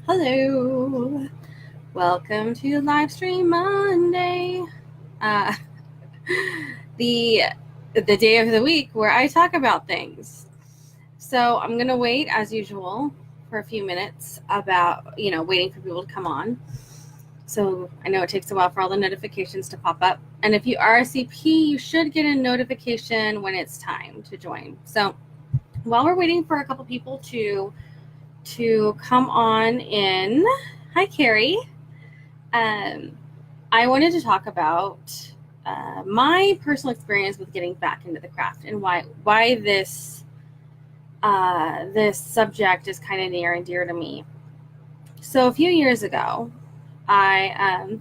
Hello, welcome to Livestream Monday, uh, the day of the week where I talk about things. So I'm gonna wait as usual for a few minutes about waiting for people to come on. So I know it takes a while for all the notifications to pop up, and if you RSVP, you should get a notification when it's time to join. So while we're waiting for a couple people to come on in. Hi, Carrie. I wanted to talk about my personal experience with getting back into the craft and why this subject is kind of near and dear to me. So a few years ago, I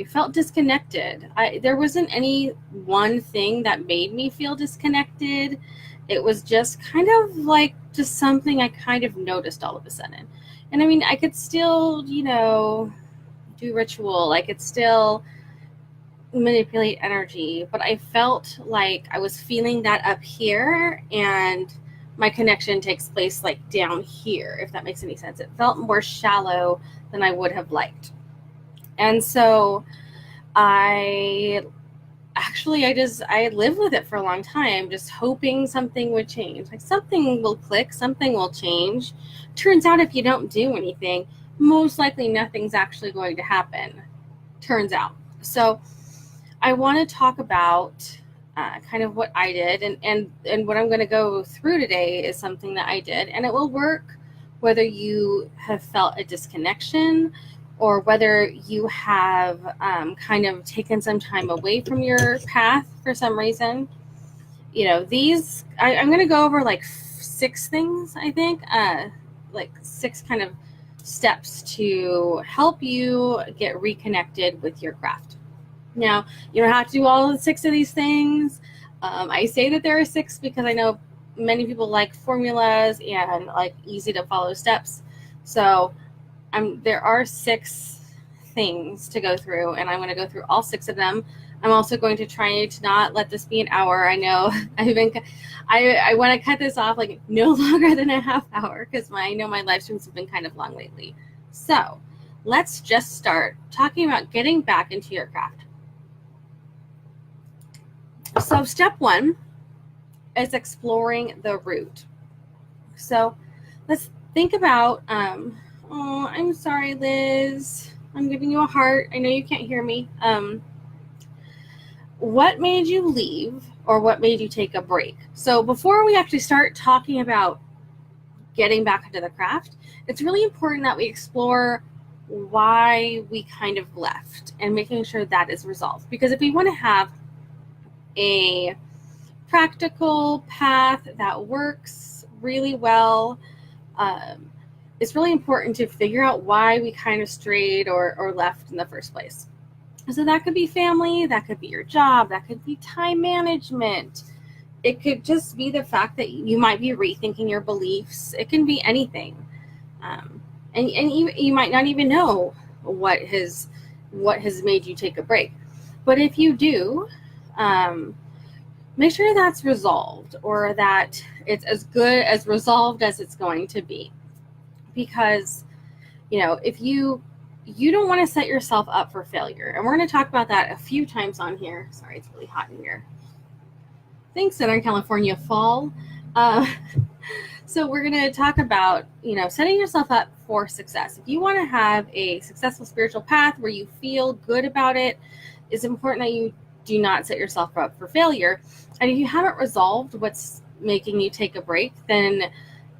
felt disconnected. There wasn't any one thing that made me feel disconnected. It was just kind of like just something I kind of noticed all of a sudden. And I mean, I could still, do ritual. I could still manipulate energy, but I felt like I was feeling that up here and my connection takes place like down here, if that makes any sense. It felt more shallow than I would have liked. And so I lived with it for a long time, just hoping something would change. Like something will click, something will change. Turns out if you don't do anything, most likely nothing's actually going to happen. Turns out. So I want to talk about kind of what I did, and what I'm going to go through today is something that I did, and it will work whether you have felt a disconnection or whether you have kind of taken some time away from your path for some reason. I'm going to go over like 6 things, I think, like 6 kind of steps to help you get reconnected with your craft. Now, you don't have to do all 6 of these things. I say that there are 6 because I know many people like formulas and like easy to follow steps. So there are 6 things to go through, and I'm going to go through all 6 of them. I'm also going to try to not let this be an hour. I know I want to cut this off like no longer than a half hour because I know my live streams have been kind of long lately. So let's just start talking about getting back into your craft. So step 1 is exploring the root. So let's think about, oh, I'm sorry, Liz. I'm giving you a heart. I know you can't hear me. What made you leave or what made you take a break? So before we actually start talking about getting back into the craft, it's really important that we explore why we kind of left and making sure that is resolved. Because if we want to have a practical path that works really well, it's really important to figure out why we kind of strayed or left in the first place. So that could be family, that could be your job, that could be time management. It could just be the fact that you might be rethinking your beliefs. It can be anything. And you might not even know what has made you take a break. But if you do, make sure that's resolved, or that it's as good as resolved as it's going to be. Because, if you don't want to set yourself up for failure. And we're going to talk about that a few times on here. Sorry, it's really hot in here. Thanks, Southern California fall. So we're going to talk about, setting yourself up for success. If you want to have a successful spiritual path where you feel good about it, it's important that you do not set yourself up for failure. And if you haven't resolved what's making you take a break, then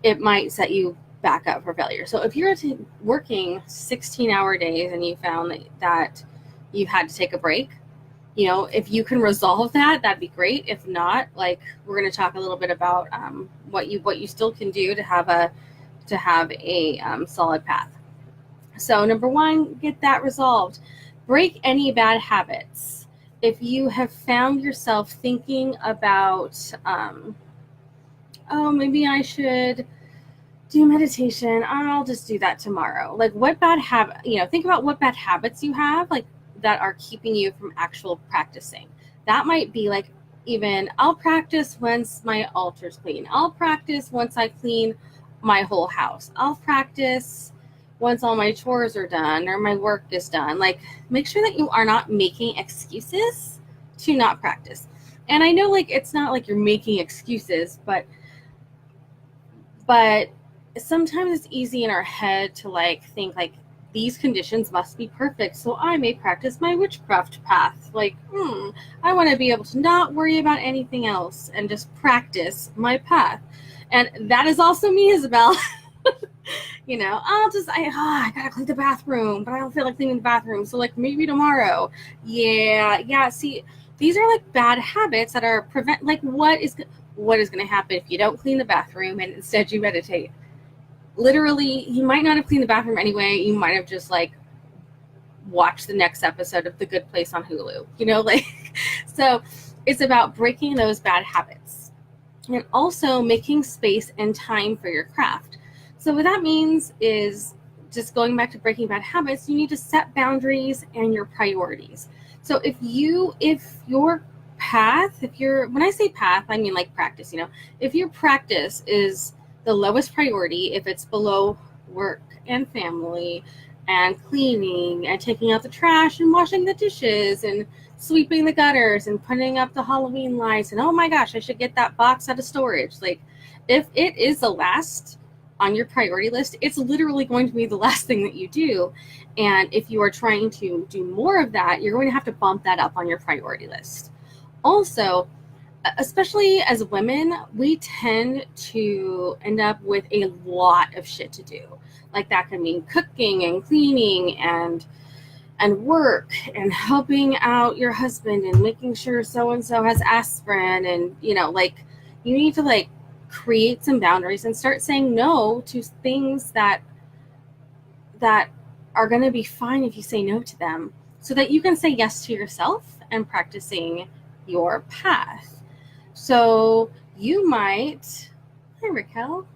it might set you back up for failure. So if you're working 16-hour days and you found that you had to take a break, if you can resolve that, that'd be great. If not, like, we're going to talk a little bit about what you still can do to have a solid path. So number 1, get that resolved. Break any bad habits. If you have found yourself thinking about, maybe I should do meditation, I'll just do that tomorrow. Like, what bad habit, think about what bad habits you have, like, that are keeping you from actual practicing. That might be like, even I'll practice once my altar's clean. I'll practice once I clean my whole house. I'll practice once all my chores are done or my work is done. Like, make sure that you are not making excuses to not practice. And I know, like, it's not like you're making excuses, but sometimes it's easy in our head to like think like these conditions must be perfect, so I may practice my witchcraft path. Like, I want to be able to not worry about anything else and just practice my path. And that is also me, Isabel. I gotta clean the bathroom, but I don't feel like cleaning the bathroom, so like maybe tomorrow. Yeah. See, these are like bad habits that are like what is going to happen if you don't clean the bathroom and instead you meditate? Literally, you might not have cleaned the bathroom anyway. You might have just like watched the next episode of The Good Place on Hulu, so it's about breaking those bad habits and also making space and time for your craft. So what that means is, just going back to breaking bad habits, you need to set boundaries and your priorities. So if your path, when I say path, I mean like practice, if your practice is the lowest priority, if it's below work and family and cleaning and taking out the trash and washing the dishes and sweeping the gutters and putting up the Halloween lights, and oh my gosh, I should get that box out of storage. Like, if it is the last on your priority list, it's literally going to be the last thing that you do. And if you are trying to do more of that, you're going to have to bump that up on your priority list. Also, especially as women, we tend to end up with a lot of shit to do. Like, that can mean cooking and cleaning and work and helping out your husband and making sure so-and-so has aspirin. And, you need to create some boundaries and start saying no to things that are going to be fine if you say no to them, so that you can say yes to yourself and practicing your path. So you might, hi Raquel.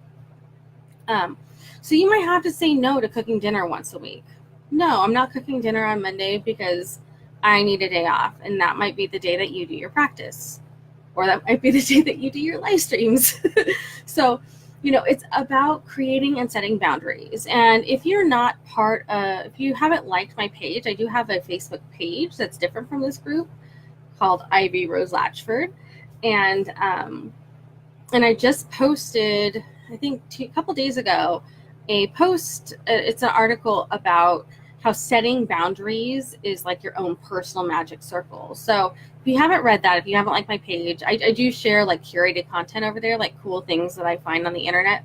So you might have to say no to cooking dinner once a week. No, I'm not cooking dinner on Monday because I need a day off, and that might be the day that you do your practice, or that might be the day that you do your live streams. So, it's about creating and setting boundaries. And if you're not if you haven't liked my page, I do have a Facebook page that's different from this group called Ivy Rose Latchford. And I just posted, I think a couple days ago, a post. It's an article about how setting boundaries is like your own personal magic circle. So if you haven't read that, if you haven't liked my page, I do share like curated content over there, like cool things that I find on the internet.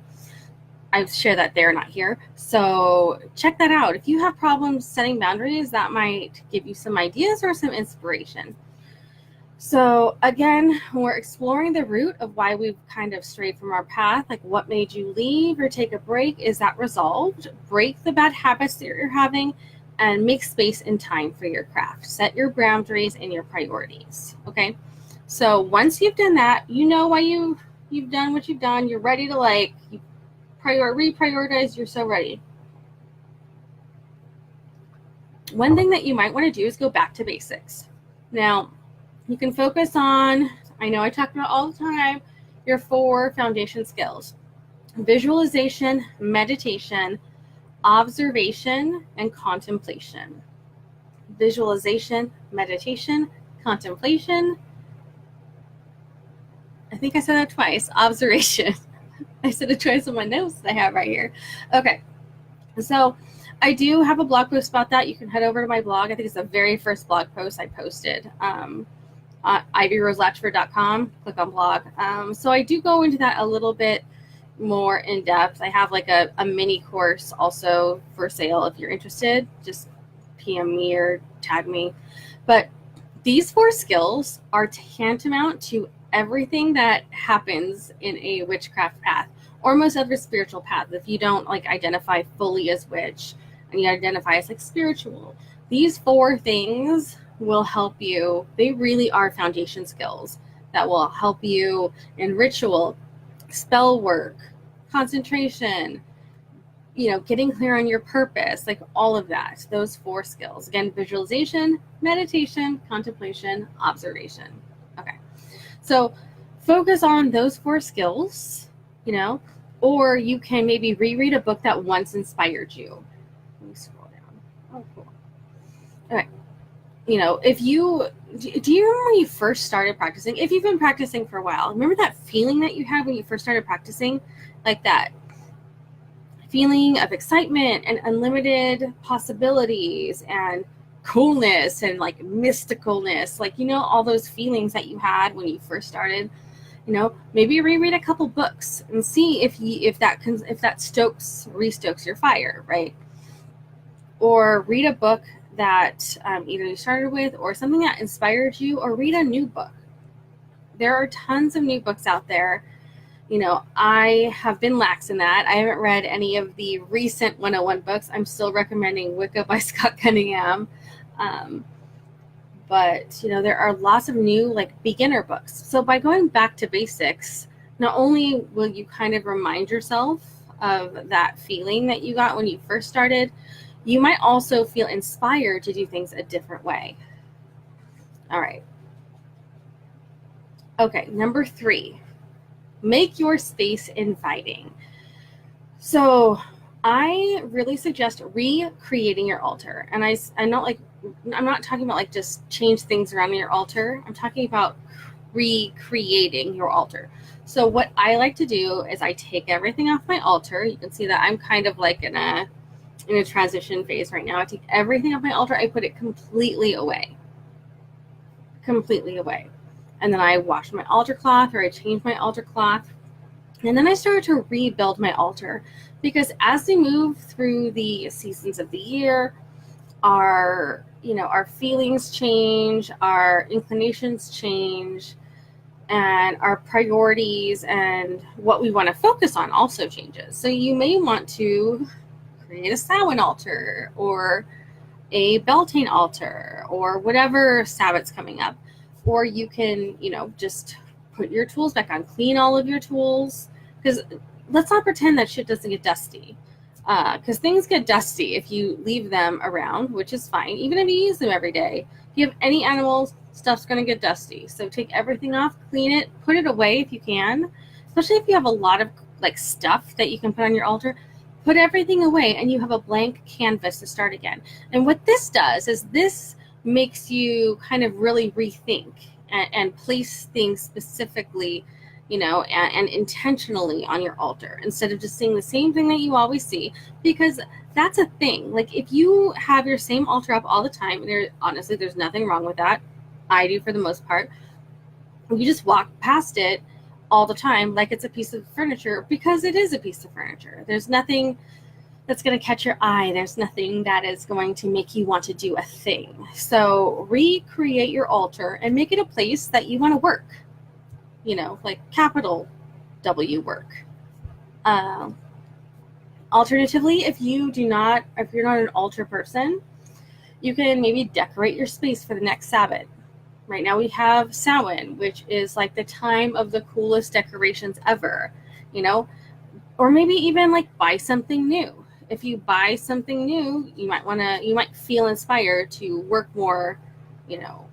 I share that there, not here. So check that out. If you have problems setting boundaries, that might give you some ideas or some inspiration. So again, we're exploring the root of why we've kind of strayed from our path. Like, what made you leave or take a break? Is that resolved? Break the bad habits that you're having and make space and time for your craft. Set your boundaries and your priorities. Okay. So once you've done that, you know why you've done what you've done. You're ready to reprioritize. You're so ready. One thing that you might want to do is go back to basics. Now, you can focus on, I know I talk about all the time, your 4 foundation skills: visualization, meditation, observation, and contemplation. Visualization, meditation, contemplation. I think I said that twice. Observation. I said it twice on my notes that I have right here. Okay. So I do have a blog post about that. You can head over to my blog. I think it's the very first blog post I posted. ivyroselatchford.com, click on blog. So I do go into that a little bit more in depth. I have like a mini course also for sale if you're interested. Just PM me or tag me. But these 4 skills are tantamount to everything that happens in a witchcraft path or most other spiritual path. If you don't identify fully as witch and you identify as spiritual, these 4 things will help you. They really are foundation skills that will help you in ritual, spell work, concentration, getting clear on your purpose, like all of that. Those 4 skills. Again, visualization, meditation, contemplation, observation. Okay. So focus on those 4 skills, Or you can maybe reread a book that once inspired you. Let me scroll down. Oh, cool. Okay. You know, do you remember when you first started practicing? If you've been practicing for a while, remember that feeling that you had when you first started practicing? Like that feeling of excitement and unlimited possibilities and coolness and like mysticalness, like, you know, all those feelings that you had when you first started. You know, maybe reread a couple books and see if that restokes your fire, right? Or read a book that either you started with or something that inspired you, or read a new book. There are tons of new books out there. You know, I have been lax in that. I haven't read any of the recent 101 books. I'm still recommending Wicca by Scott Cunningham. But, you know, there are lots of new, like, beginner books. So by going back to basics, not only will you kind of remind yourself of that feeling that you got when you first started, you might also feel inspired to do things a different way. All right. Okay, number 3, make your space inviting. So I really suggest recreating your altar. And I'm not talking about like just change things around in your altar. I'm talking about recreating your altar. So what I like to do is I take everything off my altar. You can see that I'm kind of like in a transition phase right now. I take everything off my altar. I put it completely away. And then I wash my altar cloth, or I change my altar cloth. And then I started to rebuild my altar, because as we move through the seasons of the year, our feelings change, our inclinations change, and our priorities and what we want to focus on also changes. So you may want to create a Samhain altar or a Beltane altar or whatever Sabbath's coming up. Or you can, just put your tools back on, clean all of your tools, because let's not pretend that shit doesn't get dusty, because things get dusty if you leave them around, which is fine. Even if you use them every day, if you have any animals, stuff's going to get dusty. So take everything off, clean it, put it away if you can, especially if you have a lot of like stuff that you can put on your altar. Put everything away and you have a blank canvas to start again. And what this does is this makes you kind of really rethink and place things specifically, and intentionally on your altar, instead of just seeing the same thing that you always see. Because that's a thing. Like, if you have your same altar up all the time, and honestly, there's nothing wrong with that. I do for the most part. You just walk past it all the time like it's a piece of furniture, because it is a piece of furniture. There's nothing that's going to catch your eye. There's nothing that is going to make you want to do a thing. So recreate your altar and make it a place that you want to work, like capital W work. Alternatively, if you're not an altar person, you can maybe decorate your space for the next Sabbath. Right now we have Samhain, which is like the time of the coolest decorations ever, or maybe even like buy something new. If you buy something new, you might feel inspired to work more,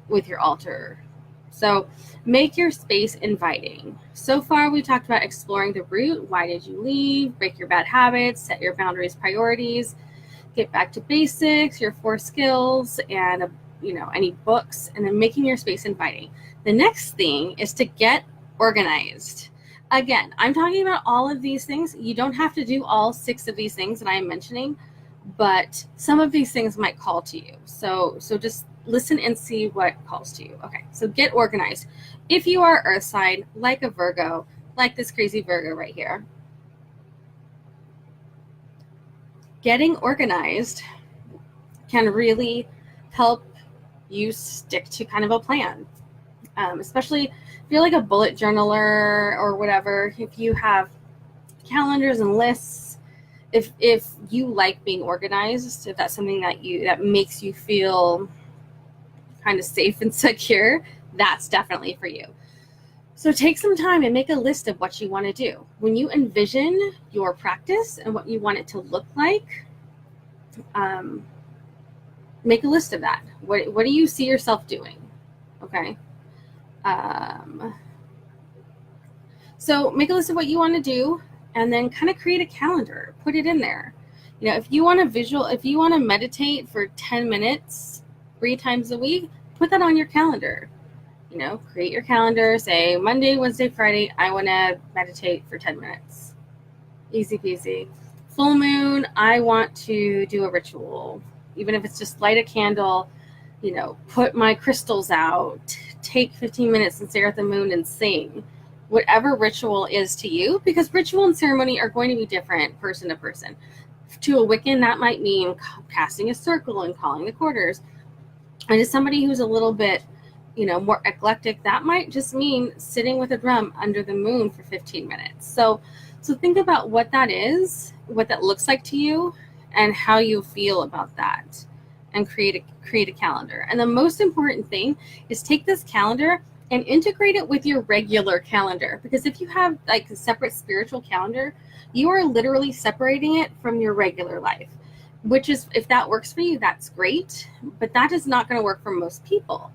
with your altar. So make your space inviting. So far, we talked about exploring the root. Why did you leave? Break your bad habits, set your boundaries, priorities, get back to basics, your 4 skills, and any books, and then making your space inviting. The next thing is to get organized. Again, I'm talking about all of these things. You don't have to do all 6 of these things that I am mentioning, but some of these things might call to you. So just listen and see what calls to you. Okay, so get organized. If you are earth sign, like a Virgo, like this crazy Virgo right here, getting organized can really help you stick to kind of a plan. Especially if you're like a bullet journaler or whatever, if you have calendars and lists, if you like being organized, if that's something that makes you feel kind of safe and secure, that's definitely for you. So take some time and make a list of what you want to do. When you envision your practice and what you want it to look like, make a list of that. What do you see yourself doing? Okay. So make a list of what you want to do. and then kind of create a calendar, put it in there. If you want to meditate for 10 minutes 3 times a week, put that on your calendar. Create your calendar, say Monday, Wednesday, Friday, I want to meditate for 10 minutes. Easy peasy. Full moon, I want to do a ritual. Even if it's just light a candle, put my crystals out, take 15 minutes and stare at the moon and sing. Whatever ritual is to you, because ritual and ceremony are going to be different person to person. To a Wiccan, that might mean casting a circle and calling the quarters. And to somebody who's a little bit, more eclectic, that might just mean sitting with a drum under the moon for 15 minutes. So think about what that is, what that looks like to you, and how you feel about that, and create a calendar. And the most important thing is take this calendar and integrate it with your regular calendar. Because if you have like a separate spiritual calendar, you are literally separating it from your regular life, which is, if that works for you, that's great. But that is not going to work for most people.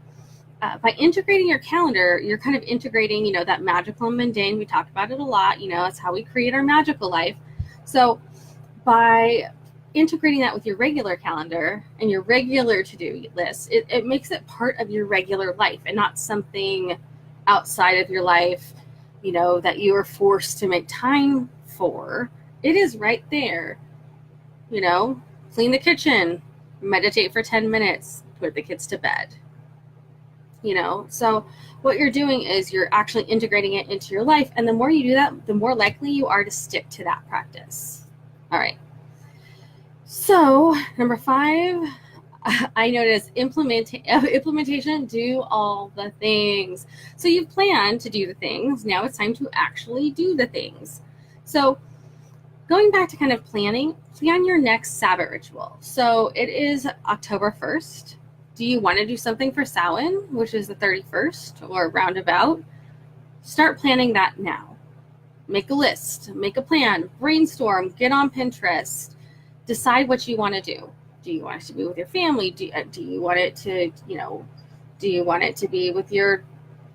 By integrating your calendar, you're kind of integrating, that magical and mundane. We talked about it a lot. It's how we create our magical life. So by integrating that with your regular calendar and your regular to-do list, it makes it part of your regular life and not something outside of your life, that you are forced to make time for. It is right there. Clean the kitchen, meditate for 10 minutes, put the kids to bed. So what you're doing is you're actually integrating it into your life. And the more you do that, the more likely you are to stick to that practice. All right. So number 5, I noticed implementation, do all the things. So you've planned to do the things. Now it's time to actually do the things. So going back to kind of plan your next Sabbath ritual. So it is October 1st. Do you want to do something for Samhain, which is the 31st or roundabout? Start planning that now. Make a list, make a plan, brainstorm, get on Pinterest, decide what you want to do. Do you want it to be with your family? Do you want it to, do you want it to be with your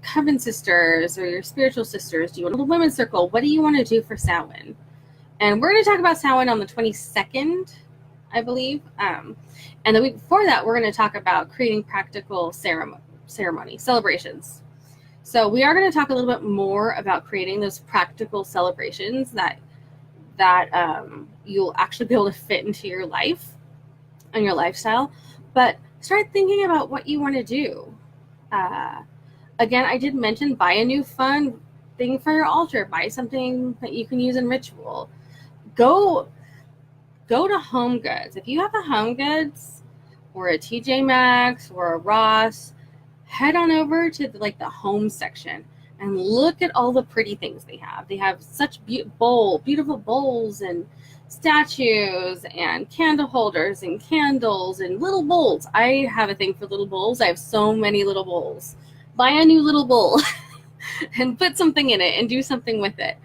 coven sisters or your spiritual sisters? Do you want a little women's circle? What do you want to do for Samhain? And we're going to talk about Samhain on the 22nd, I believe. And the week before that, we're going to talk about creating practical ceremony celebrations. So we are going to talk a little bit more about creating those practical celebrations that you'll actually be able to fit into your life and your lifestyle. But start thinking about what you want to do. Again, I did mention buy a new fun thing for your altar. Buy something that you can use in ritual. Go to Home Goods. If you have a Home Goods or a TJ Maxx or a Ross, head on over to the home section and look at all the pretty things they have. They have such beautiful bowls and statues and candle holders and candles and little bowls. I have a thing for little bowls. I have so many little bowls. Buy a new little bowl and put something in it and do something with it.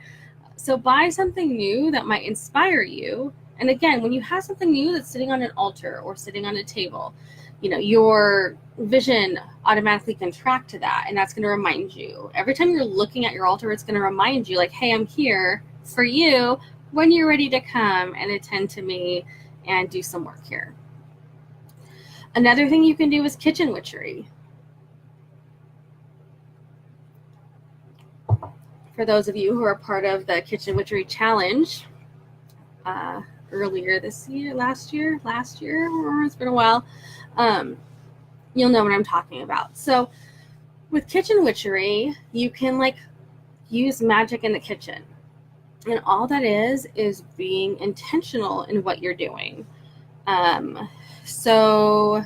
So buy something new that might inspire you. And again, when you have something new that's sitting on an altar or sitting on a table, your vision automatically can track to that. And that's going to remind you. Every time you're looking at your altar, it's going to remind you hey, I'm here for you when you're ready to come and attend to me and do some work here. Another thing you can do is kitchen witchery. For those of you who are part of the Kitchen Witchery Challenge, earlier this year, last year, it's been a while, you'll know what I'm talking about. So with kitchen witchery, you can use magic in the kitchen. And all that is being intentional in what you're doing. So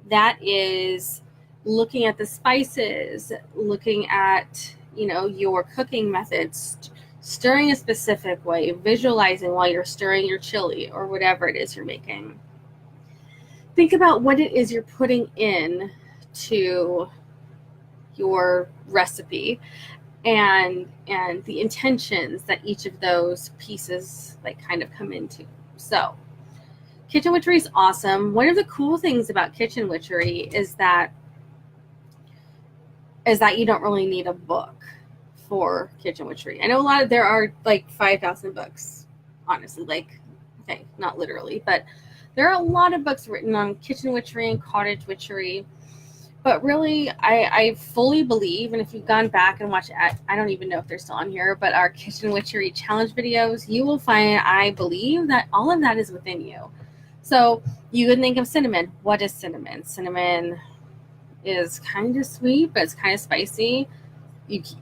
that is looking at the spices, looking at, your cooking methods, stirring a specific way, visualizing while you're stirring your chili or whatever it is you're making. Think about what it is you're putting in to your recipe and the intentions that each of those pieces kind of come into. So kitchen witchery is awesome. One of the cool things about kitchen witchery is that you don't really need a book for kitchen witchery. I know there are like 5,000 books, honestly, like, okay, not literally, but there are a lot of books written on kitchen witchery and cottage witchery. But really, I fully believe, and if you've gone back and watched, I don't even know if they're still on here, but our kitchen witchery challenge videos, you will find, I believe, that all of that is within you. So you can think of cinnamon. What is cinnamon? Cinnamon is kind of sweet, but it's kind of spicy.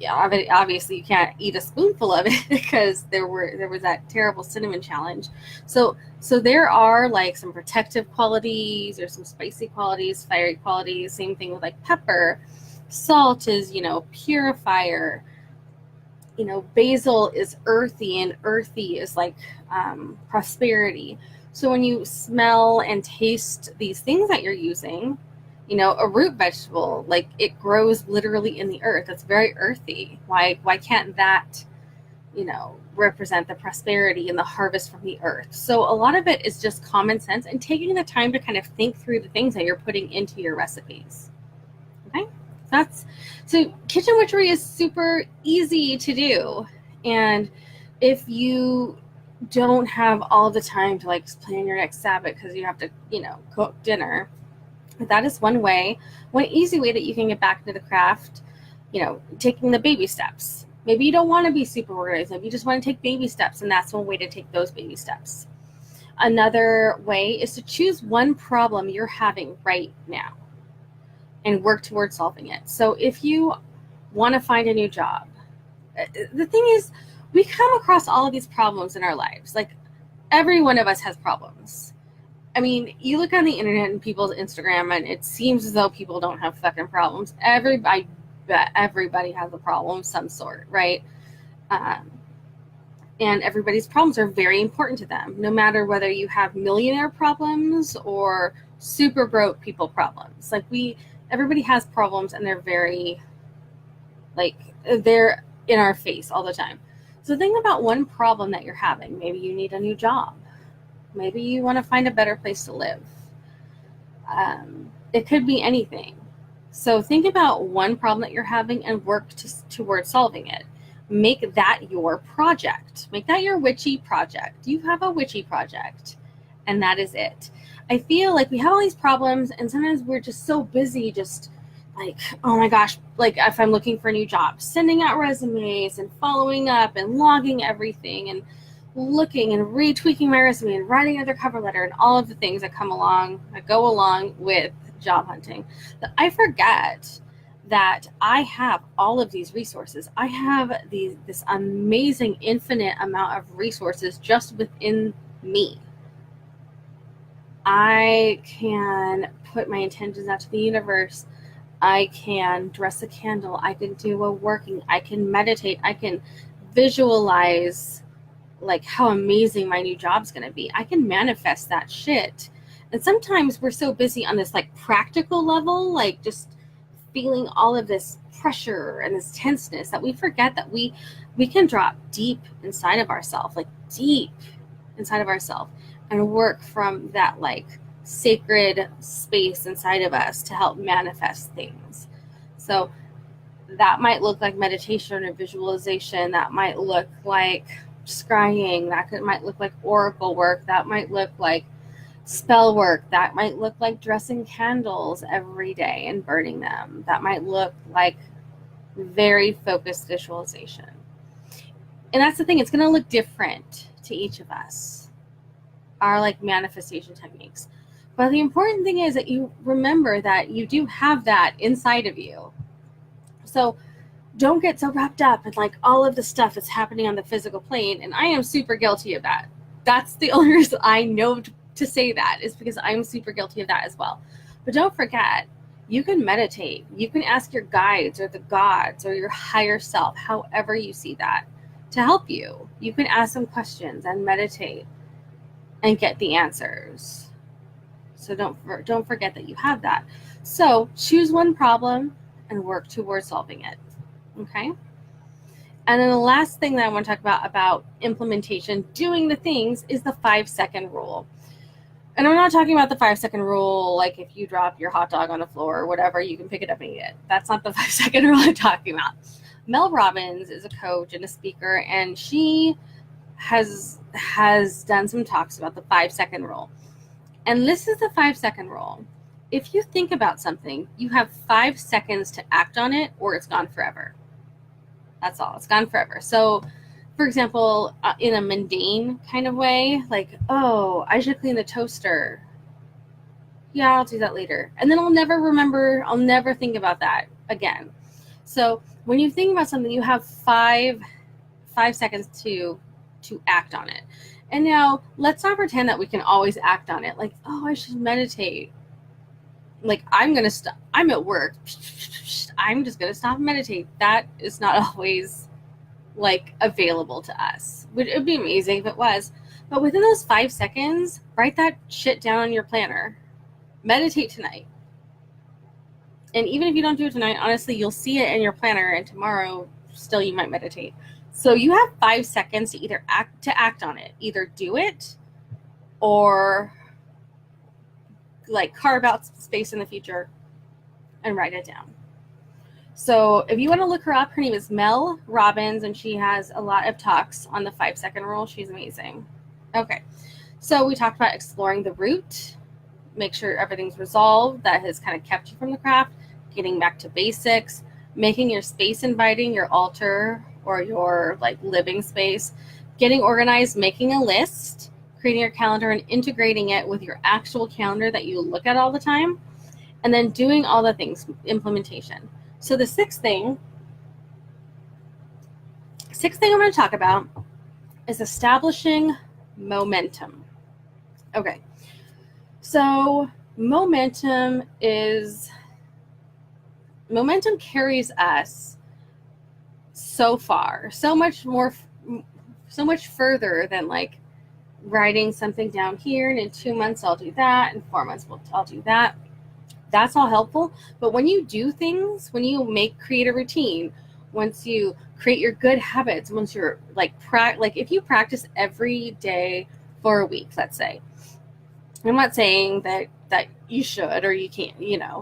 Obviously you can't eat a spoonful of it because there was that terrible cinnamon challenge. So there are like some protective qualities or some spicy qualities, fiery qualities. Same thing with like pepper. Salt is, purifier. Basil is earthy, and earthy is like prosperity. So when you smell and taste these things that you're using, a root vegetable, like it grows literally in the earth. It's very earthy. Why can't that, represent the prosperity and the harvest from the earth? So a lot of it is just common sense and taking the time to kind of think through the things that you're putting into your recipes. Okay? So kitchen witchery is super easy to do. And if you don't have all the time to like plan your next Sabbath because you have to, cook dinner, that is one easy way that you can get back into the craft, taking the baby steps. Maybe you don't want to be super organized. Maybe you just want to take baby steps, and that's one way to take those baby steps. Another way is to choose one problem you're having right now and work towards solving it. So if you want to find a new job, the thing is, we come across all of these problems in our lives. Like, every one of us has problems. I mean, you look on the internet and people's Instagram, and it seems as though people don't have fucking problems. I bet everybody has a problem of some sort, right? And everybody's problems are very important to them, no matter whether you have millionaire problems or super broke people problems. Like, everybody has problems, and they're very, they're in our face all the time. So think about one problem that you're having. Maybe you need a new job. Maybe you want to find a better place to live. It could be anything. So think about one problem that you're having and work towards solving it. Make that your project. Make that your witchy project. You have a witchy project, and that is it. I feel like we have all these problems, and sometimes we're just so busy, just like, oh my gosh, like if I'm looking for a new job, sending out resumes and following up and logging everything and looking and retweaking my resume and writing another cover letter and all of the things that go along with job hunting, that I forget that I have all of these resources. I have this amazing infinite amount of resources just within me. I can put my intentions out to the universe. I can dress a candle. I can do a working. I can meditate. I can visualize like how amazing my new job's going to be. I can manifest that shit. And sometimes we're so busy on this like practical level, like just feeling all of this pressure and this tenseness, that we forget that we can drop deep inside of ourselves, and work from that like sacred space inside of us to help manifest things. So that might look like meditation or visualization. That might look like scrying. Might look like oracle work. That might look like spell work. That might look like dressing candles every day and burning them. That might look like very focused visualization. And that's the thing, it's going to look different to each of us, our like manifestation techniques. But the important thing is that you remember that you do have that inside of you. So don't get so wrapped up in like all of the stuff that's happening on the physical plane. And I am super guilty of that. That's the only reason I know to say that, is because I'm super guilty of that as well. But don't forget, you can meditate. You can ask your guides or the gods or your higher self, however you see that, to help you. You can ask them questions and meditate and get the answers. So don't forget that you have that. So choose one problem and work towards solving it. Okay? And then the last thing that I want to talk about implementation, doing the things, is the 5-second rule. And I'm not talking about the 5-second rule, like if you drop your hot dog on the floor or whatever, you can pick it up and eat it. That's not the 5-second rule I'm talking about. Mel Robbins is a coach and a speaker, and she has done some talks about the 5-second rule. And this is the 5-second rule. If you think about something, you have 5 seconds to act on it, or it's gone forever. That's all. It's gone forever. So, for example, in a mundane kind of way, like, oh, I should clean the toaster. Yeah, I'll do that later. And then I'll never think about that again. So when you think about something, you have 5 seconds to act on it. And now let's not pretend that we can always act on it. Like, oh, I should meditate. Like, I'm at work. I'm just going to stop and meditate. That is not always like available to us. It would be amazing if it was. But within those 5 seconds, write that shit down on your planner. Meditate tonight. And even if you don't do it tonight, honestly, you'll see it in your planner, and tomorrow still you might meditate. So you have 5 seconds to either act on it. Either do it or like carve out space in the future and write it down. So if you want to look her up, her name is Mel Robbins, and she has a lot of talks on the 5-second rule. She's amazing. Okay, so we talked about exploring the root, make sure everything's resolved that has kind of kept you from the craft, getting back to basics, making your space inviting, your altar or your like living space, getting organized, making a list, creating your calendar and integrating it with your actual calendar that you look at all the time, and then doing all the things, implementation. So the sixth thing I'm going to talk about is establishing momentum. Okay. So momentum carries us so far, so much further than like writing something down here, and in 2 months I'll do that, in 4 months I'll do that. That's all helpful. But when you do things, when you create a routine, once you create your good habits, once you're like if you practice every day for a week, let's say, I'm not saying that you should or you can't,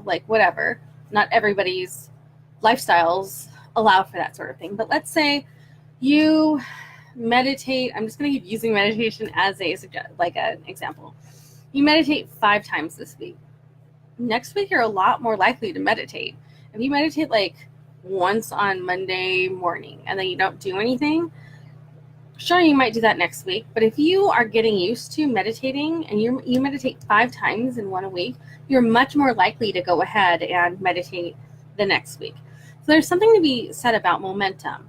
like whatever. Not everybody's lifestyles allow for that sort of thing. But let's say you meditate. I'm just going to keep using meditation as an example. You meditate 5 times this week. Next week, you're a lot more likely to meditate. If you meditate like once on Monday morning and then you don't do anything, sure, you might do that next week. But if you are getting used to meditating and you meditate 5 times in 1 week, you're much more likely to go ahead and meditate the next week. So there's something to be said about momentum.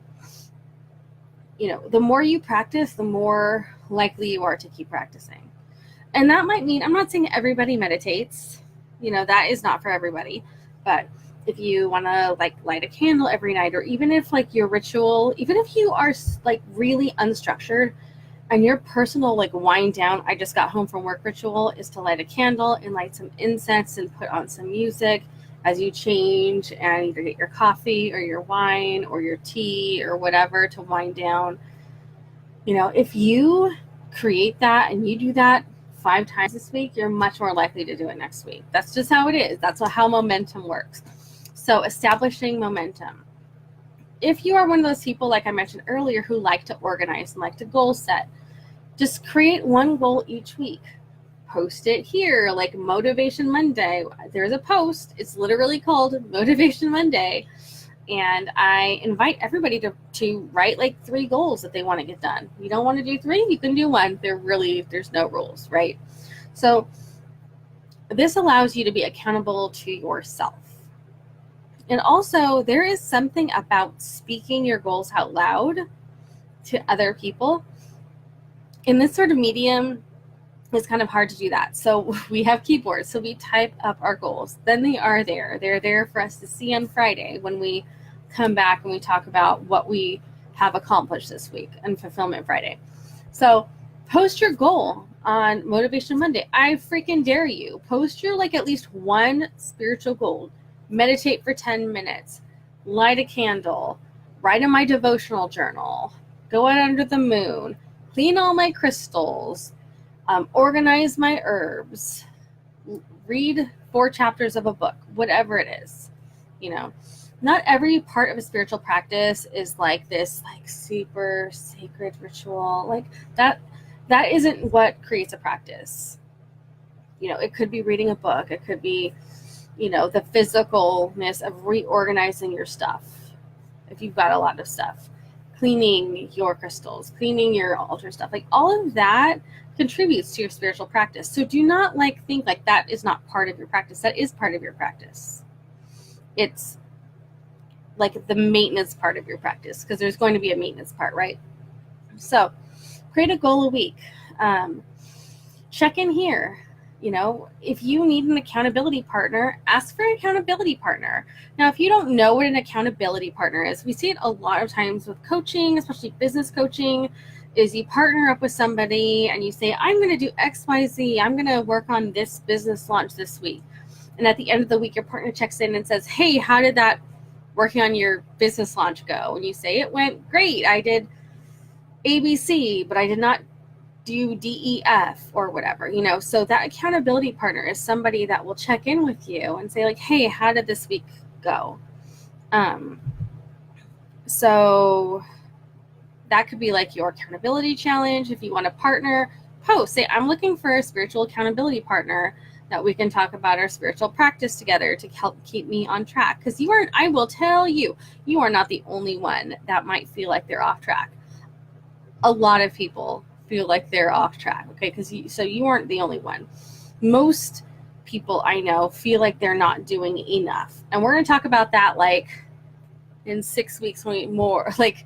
The more you practice, the more likely you are to keep practicing. And that might mean, I'm not saying everybody meditates. That is not for everybody. But if you want to like light a candle every night, or even if like your ritual, even if you are like really unstructured and your personal like wind down, I just got home from work ritual is to light a candle and light some incense and put on some music as you change and either get your coffee or your wine or your tea or whatever to wind down. If you create that and you do that 5 times this week, you're much more likely to do it next week. That's just how it is. That's how momentum works. So establishing momentum. If you are one of those people, like I mentioned earlier, who like to organize and like to goal set, just create one goal each week. Post it here, like Motivation Monday. There's a post. It's literally called Motivation Monday. And I invite everybody to write like 3 goals that they want to get done. You don't want to do 3, you can do 1. There's no rules, right? So this allows you to be accountable to yourself. And also, there is something about speaking your goals out loud to other people. In this sort of medium, it's kind of hard to do that. So we have keyboards, so we type up our goals. Then they are there. They're there for us to see on Friday when we come back and we talk about what we have accomplished this week on Fulfillment Friday. So post your goal on Motivation Monday. I freaking dare you. Post your at least one spiritual goal. Meditate for 10 minutes. Light a candle. Write in my devotional journal. Go out under the moon. Clean all my crystals. Organize my herbs. Read 4 chapters of a book. Whatever it is. not every part of a spiritual practice is like this like super sacred ritual. Like that isn't what creates a practice. It could be reading a book. It could be, the physicalness of reorganizing your stuff. If you've got a lot of stuff, cleaning your crystals, cleaning your altar stuff, like all of that contributes to your spiritual practice. So do not think like that is not part of your practice. That is part of your practice. It's like the maintenance part of your practice, because there's going to be a maintenance part, right? So create a goal a week. Check in here. If you need an accountability partner, ask for an accountability partner. Now, if you don't know what an accountability partner is, we see it a lot of times with coaching, especially business coaching, is you partner up with somebody and you say, I'm going to do X, Y, Z. I'm going to work on this business launch this week. And at the end of the week, your partner checks in and says, hey, how did that working on your business launch go? And you say, it went great. I did ABC, but I did not do DEF or whatever, so that accountability partner is somebody that will check in with you and say like, hey, how did this week go? So that could be like your accountability challenge. If you want to partner, say, I'm looking for a spiritual accountability partner that we can talk about our spiritual practice together to help keep me on track. Because I will tell you, you are not the only one that might feel like they're off track. A lot of people feel like they're off track, okay? So you aren't the only one. Most people I know feel like they're not doing enough. And we're going to talk about that like in 6 weeks, more like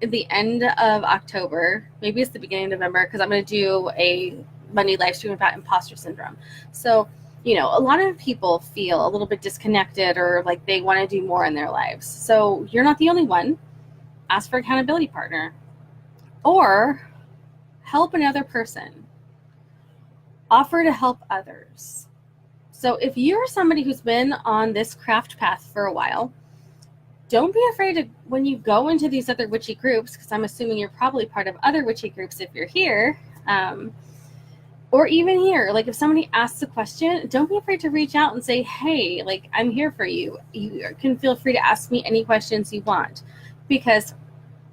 at the end of October, maybe it's the beginning of November, because I'm going to do a Monday live stream about imposter syndrome. So, a lot of people feel a little bit disconnected or like they want to do more in their lives. So you're not the only one. Ask for accountability partner. Or help another person. Offer to help others. So if you're somebody who's been on this craft path for a while, don't be afraid to, when you go into these other witchy groups, because I'm assuming you're probably part of other witchy groups if you're here, or even here, like if somebody asks a question, don't be afraid to reach out and say, hey, like I'm here for you. You can feel free to ask me any questions you want. Because,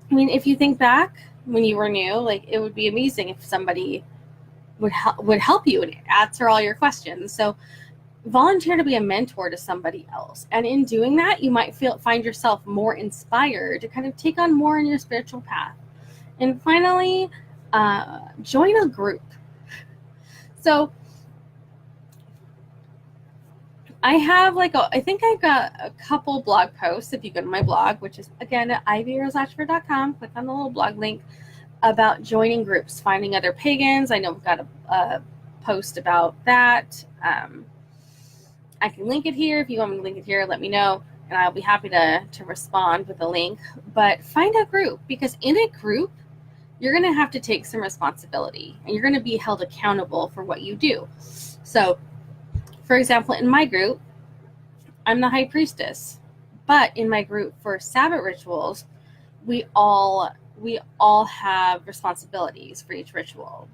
if you think back, when you were new, like it would be amazing if somebody would help you and answer all your questions. So volunteer to be a mentor to somebody else. And in doing that, you might find yourself more inspired to kind of take on more in your spiritual path. And finally, join a group. So I have I think I've got a couple blog posts. If you go to my blog, which is again at ivyroselatchford.com, click on the little blog link about joining groups, finding other pagans. I know we've got a post about that. I can link it here. If you want me to link it here, let me know, and I'll be happy to respond with a link. But find a group, because in a group, you're going to have to take some responsibility, and you're going to be held accountable for what you do. So, for example, in my group, I'm the high priestess. But in my group for Sabbath rituals, we all have responsibilities for each ritual.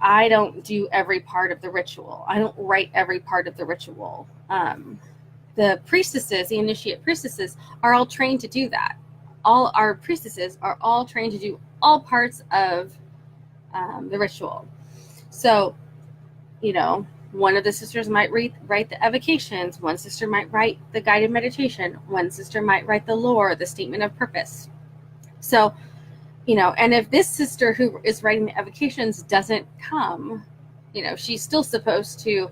I don't do every part of the ritual. I don't write every part of the ritual. The priestesses, the initiate priestesses, are all trained to do that. All our priestesses are all trained to do all parts of the ritual. So, one of the sisters might write the evocations. One sister might write the guided meditation. One sister might write the lore, the statement of purpose. So, and if this sister who is writing the evocations doesn't come, she's still supposed to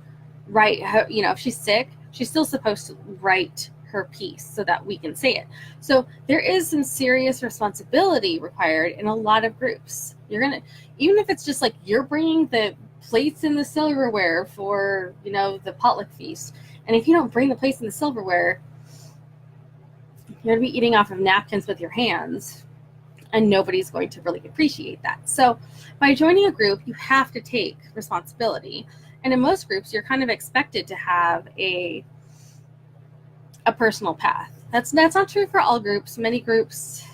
write her, if she's sick, she's still supposed to write her piece so that we can say it. So there is some serious responsibility required in a lot of groups. Even if it's just like you're bringing the plates and the silverware for, the potluck feast. And if you don't bring the plates and the silverware, you're going to be eating off of napkins with your hands, and nobody's going to really appreciate that. So by joining a group, you have to take responsibility. And in most groups, you're kind of expected to have a personal path. That's not true for all groups. Many groups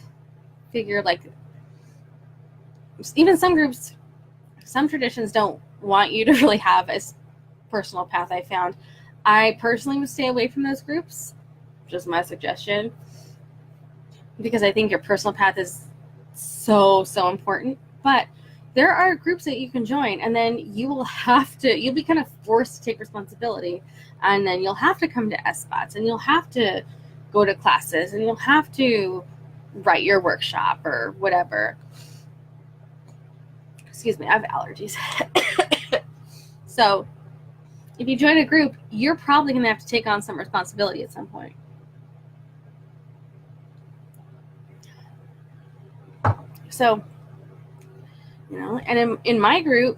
figure even some groups, some traditions don't want you to really have a personal path, I found. I personally would stay away from those groups, just my suggestion, because I think your personal path is so important. But there are groups that you can join, and then you'll be kind of forced to take responsibility, and then you'll have to come to SBOTs, and you'll have to go to classes, and you'll have to write your workshop or whatever. Excuse me, I have allergies. So if you join a group, you're probably going to have to take on some responsibility at some point. So, and in my group,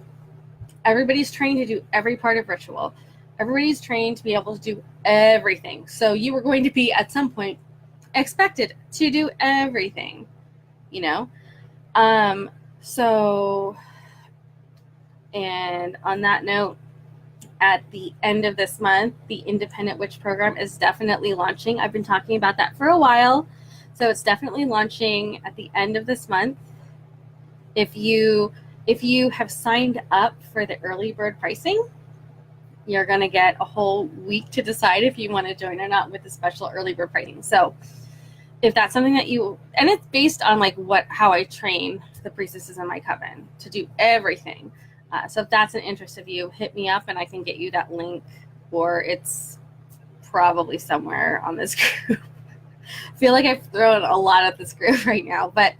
everybody's trained to do every part of ritual. Everybody's trained to be able to do everything. So you were going to be, at some point, expected to do everything, So, and on that note, at the end of this month, the Independent Witch program is definitely launching. I've been talking about that for a while. So it's definitely launching at the end of this month. If you have signed up for the early bird pricing, you're going to get a whole week to decide if you want to join or not with the special early bird pricing. So if that's something that and it's based on how I train the priestesses in my coven to do everything. So if that's an interest of you, hit me up and I can get you that link, or it's probably somewhere on this group. I feel like I've thrown a lot at this group right now, but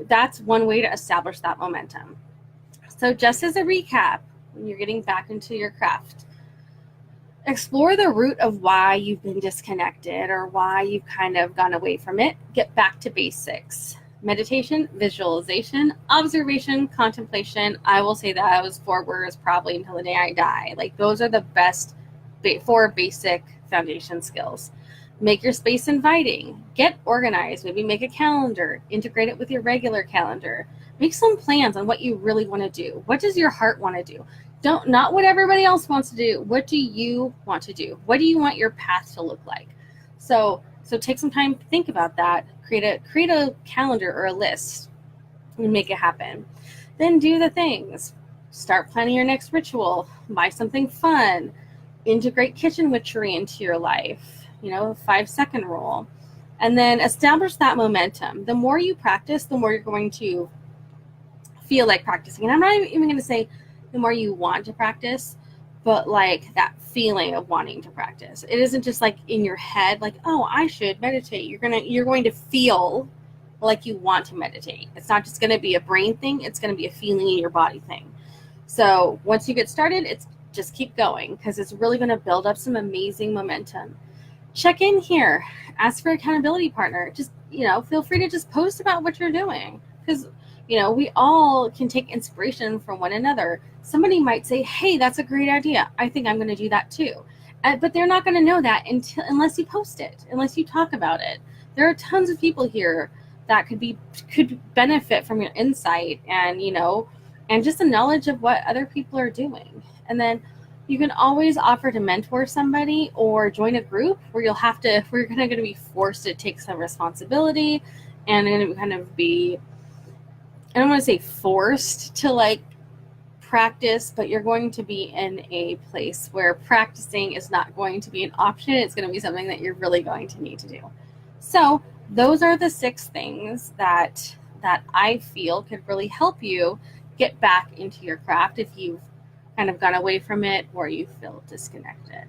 that's one way to establish that momentum. So just as a recap, when you're getting back into your craft, explore the root of why you've been disconnected or why you've kind of gone away from it. Get back to basics. Meditation, visualization, observation, contemplation. I will say that was 4 words probably until the day I die. Those are the best 4 basic foundation skills. Make your space inviting. Get organized. Maybe make a calendar. Integrate it with your regular calendar. Make some plans on what you really want to do. What does your heart want to do? Not what everybody else wants to do. What do you want to do? What do you want your path to look like? So take some time to think about that. Create a calendar or a list and make it happen. Then do the things. Start planning your next ritual. Buy something fun. Integrate kitchen witchery into your life. 5-second rule. And then establish that momentum. The more you practice, the more you're going to feel like practicing. And I'm not even going to say the more you want to practice, but that feeling of wanting to practice. It isn't just in your head, oh, I should meditate. You're going to feel like you want to meditate. It's not just going to be a brain thing. It's going to be a feeling in your body thing. So once you get started, it's just keep going, because it's really going to build up some amazing momentum. Check in here. Ask for accountability partner. Just, feel free to just post about what you're doing, because we all can take inspiration from one another. Somebody might say, hey, that's a great idea. I think I'm going to do that too. But they're not going to know that unless you post it, unless you talk about it. There are tons of people here that could benefit from your insight and just the knowledge of what other people are doing. And then you can always offer to mentor somebody or join a group where you're going to be forced to take some responsibility and going to kind of be, I don't want to say forced to practice, but you're going to be in a place where practicing is not going to be an option. It's going to be something that you're really going to need to do. So those are the 6 things that I feel could really help you get back into your craft if you've kind of gone away from it or you feel disconnected.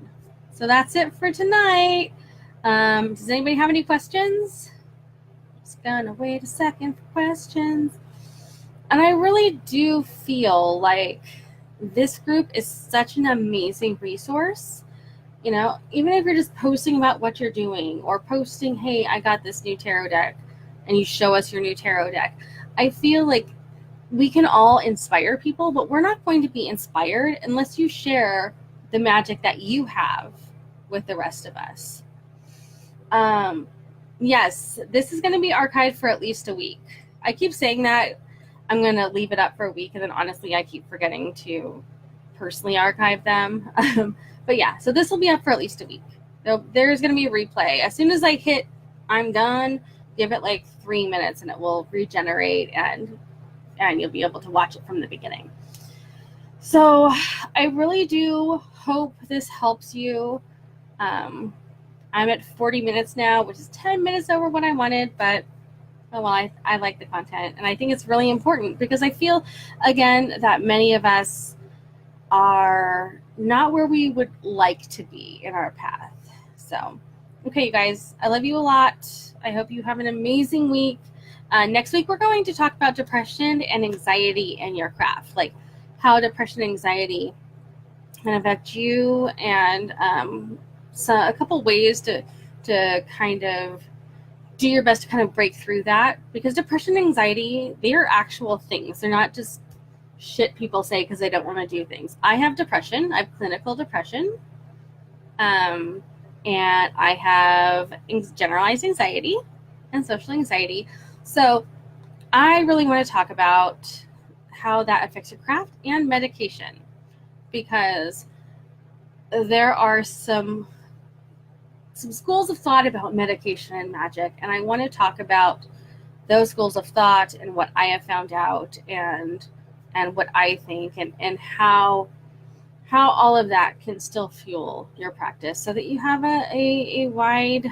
So that's it for tonight. Does anybody have any questions? Just gonna wait a second for questions. And I really do feel like this group is such an amazing resource. Even if you're just posting about what you're doing or posting, hey, I got this new tarot deck, and you show us your new tarot deck. I feel like we can all inspire people, but we're not going to be inspired unless you share the magic that you have with the rest of us. Yes, this is going to be archived for at least a week. I keep saying that I'm going to leave it up for a week, and then honestly, I keep forgetting to personally archive them. But yeah, so this will be up for at least a week. There's going to be a replay. As soon as I hit I'm done, give it 3 minutes and it will regenerate and you'll be able to watch it from the beginning. So I really do hope this helps you. I'm at 40 minutes now, which is 10 minutes over what I wanted, but oh well, I like the content, and I think it's really important because I feel, again, that many of us are not where we would like to be in our path. So, okay, you guys, I love you a lot. I hope you have an amazing week. Next week, we're going to talk about depression and anxiety in your craft, like how depression and anxiety can affect you, and so a couple ways to kind of do your best to kind of break through that, because depression and anxiety, they are actual things. They're not just shit people say because they don't want to do things. I have depression. I have clinical depression. And I have generalized anxiety and social anxiety. So I really want to talk about how that affects your craft and medication, because there are some schools of thought about medication and magic, and I want to talk about those schools of thought and what I have found out, and what I think, and how all of that can still fuel your practice so that you have a wide,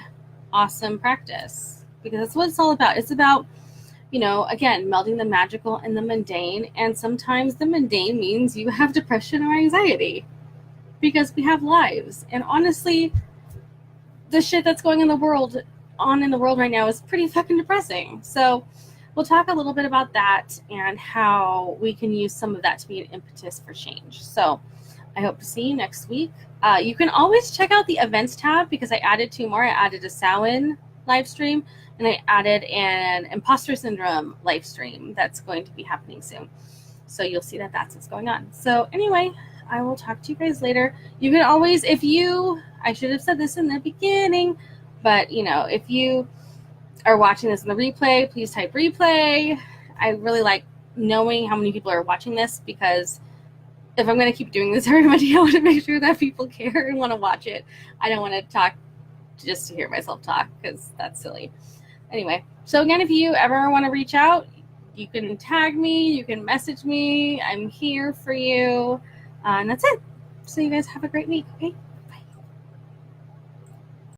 awesome practice, because that's what it's all about. It's about, again, melding the magical and the mundane, and sometimes the mundane means you have depression or anxiety because we have lives, and honestly, the shit that's going in the world right now is pretty fucking depressing. So we'll talk a little bit about that and how we can use some of that to be an impetus for change. So I hope to see you next week. You can always check out the events tab, because I added 2 more. I added a Samhain live stream, and I added an imposter syndrome live stream that's going to be happening soon. So you'll see that that's what's going on. So anyway, I will talk to you guys later. You can always, I should have said this in the beginning, but if you are watching this in the replay, please type replay. I really like knowing how many people are watching this, because if I'm going to keep doing this every Monday, I want to make sure that people care and want to watch it. I don't want to talk just to hear myself talk, because that's silly. Anyway, so again, if you ever want to reach out, you can tag me, you can message me. I'm here for you. And that's it. So you guys have a great week, okay?